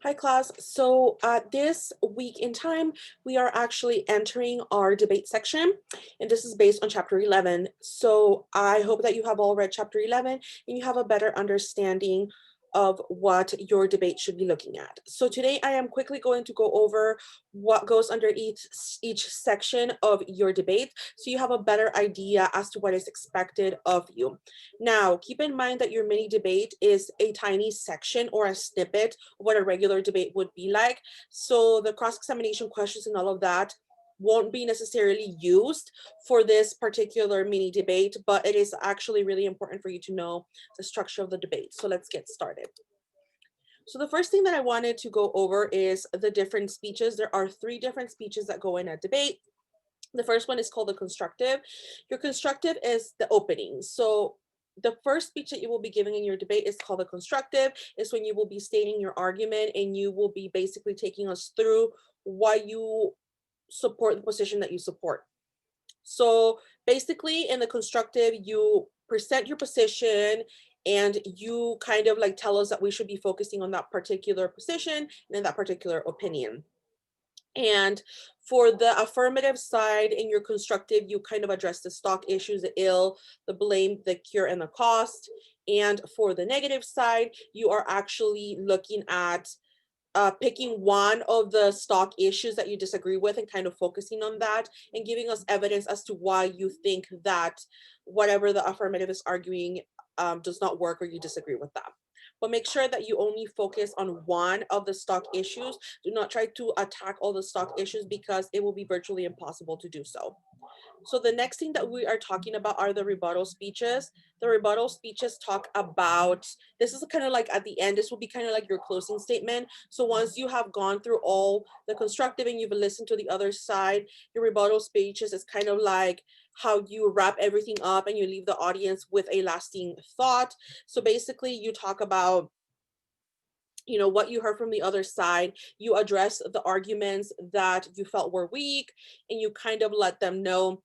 Hi class. So this week in time, we are actually entering our debate section, and this is based on chapter 11. So I hope that you have all read chapter 11 and you have a better understanding of what your debate should be looking at. So today I am quickly going to go over what goes under each section of your debate, so you have a better idea as to what is expected of you. Now, keep in mind that your mini debate is a tiny section or a snippet what a regular debate would be like. So the cross-examination questions and all of that won't be necessarily used for this particular mini debate, but it is actually really important for you to know the structure of the debate. So let's get started. So the first thing that I wanted to go over is the different speeches. There are 3 different speeches that go in a debate. The first one is called the constructive. Your constructive is the opening. So the first speech that you will be giving in your debate is called the constructive. Is when you will be stating your argument and you will be basically taking us through why you support the position that you support. So basically in the constructive, you present your position and you kind of like tell us that we should be focusing on that particular position and that particular opinion. And for the affirmative side in your constructive, you kind of address the stock issues, the ill, the blame, the cure, and the cost. And for the negative side, you are actually looking at picking one of the stock issues that you disagree with and kind of focusing on that and giving us evidence as to why you think that whatever the affirmative is arguing does not work or you disagree with that. But make sure that you only focus on one of the stock issues. Do not try to attack all the stock issues because it will be virtually impossible to do so. So the next thing that we are talking about are the rebuttal speeches. The rebuttal speeches talk about, this is kind of like at the end, this will be kind of like your closing statement. So once you have gone through all the constructive and you've listened to the other side, your rebuttal speeches is kind of like how you wrap everything up and you leave the audience with a lasting thought. So basically you talk about what you heard from the other side, you address the arguments that you felt were weak, and you kind of let them know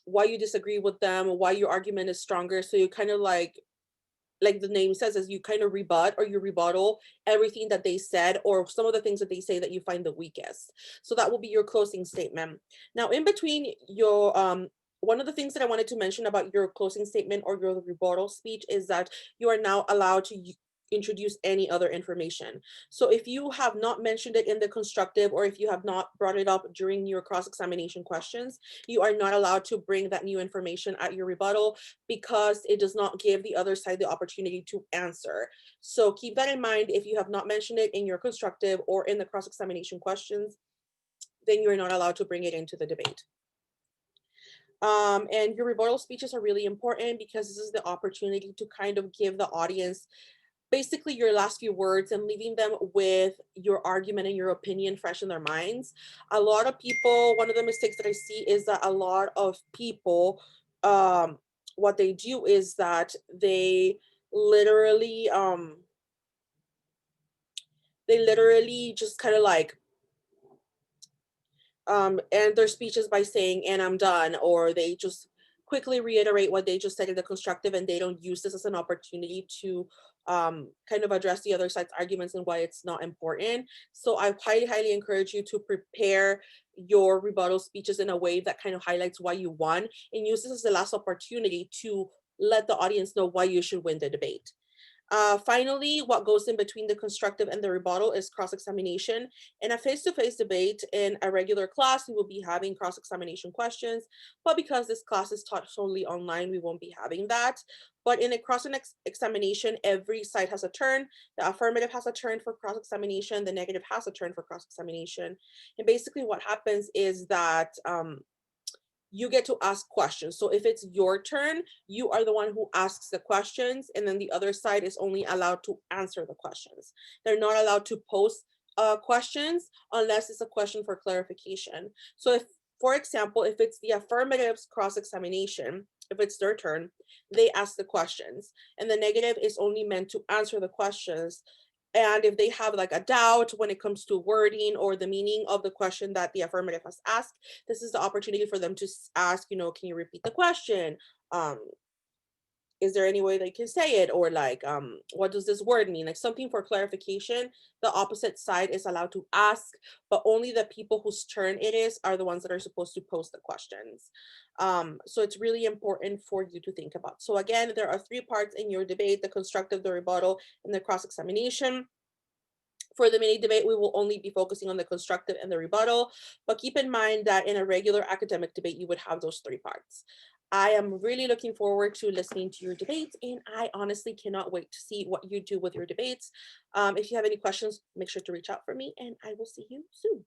why you disagree with them, why your argument is stronger. So you kind of like the name says, is you kind of rebut or you rebuttal everything that they said or some of the things that they say that you find the weakest. So that will be your closing statement. Now, in between your one of the things that I wanted to mention about your closing statement or your rebuttal speech is that you are now allowed to introduce any other information. So if you have not mentioned it in the constructive or if you have not brought it up during your cross-examination questions, you are not allowed to bring that new information at your rebuttal because it does not give the other side the opportunity to answer. So keep that in mind. If you have not mentioned it in your constructive or in the cross-examination questions, then you're not allowed to bring it into the debate. And your rebuttal speeches are really important because this is the opportunity to kind of give the audience basically your last few words and leaving them with your argument and your opinion fresh in their minds. A lot of people, one of the mistakes that I see is that a lot of people, what they do is that literally, they literally just kind of like end their speeches by saying, and I'm done, or they just quickly reiterate what they just said in the constructive and they don't use this as an opportunity to kind of address the other side's arguments and why it's not important. So I highly, highly encourage you to prepare your rebuttal speeches in a way that kind of highlights why you won and use this as the last opportunity to let the audience know why you should win the debate. Finally, what goes in between the constructive and the rebuttal is cross-examination. In a face-to-face debate in a regular class, we will be having cross-examination questions, but because this class is taught solely online, we won't be having that. But in a cross-examination, every side has a turn. The affirmative has a turn for cross-examination, the negative has a turn for cross-examination. And basically what happens is that you get to ask questions. So if it's your turn, you are the one who asks the questions, and then the other side is only allowed to answer the questions. They're not allowed to post questions unless it's a question for clarification. So if, for example, if it's the affirmative's cross-examination, if it's their turn, they ask the questions, and the negative is only meant to answer the questions. And if they have like a doubt when it comes to wording or the meaning of the question that the affirmative has asked, this is the opportunity for them to ask, can you repeat the question? Um, is there any way they can say it? Or like, what does this word mean? Like something for clarification. The opposite side is allowed to ask, but only the people whose turn it is are the ones that are supposed to pose the questions. So it's really important for you to think about. So again, there are three parts in your debate: the constructive, the rebuttal, and the cross-examination. For the mini debate, we will only be focusing on the constructive and the rebuttal, but keep in mind that in a regular academic debate, you would have those three parts. I am really looking forward to listening to your debates, and I honestly cannot wait to see what you do with your debates. If you have any questions, make sure to reach out for me, and I will see you soon.